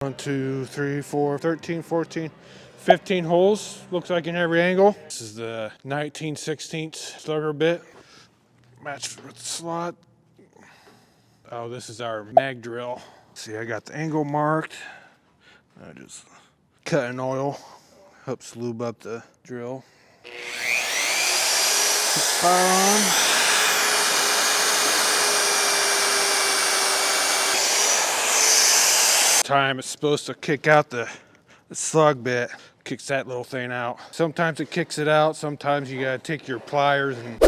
1, 2, 3, 4, 13, 14, 15 holes, looks like in every angle. This is the 19/16 slugger bit, matched with the slot. Oh, this is our mag drill. See, I got the angle marked. I just cut in oil, helps lube up the drill. Fire on. Time it's supposed to kick out the slug bit, kicks that little thing out. Sometimes it kicks it out, sometimes you gotta take your pliers and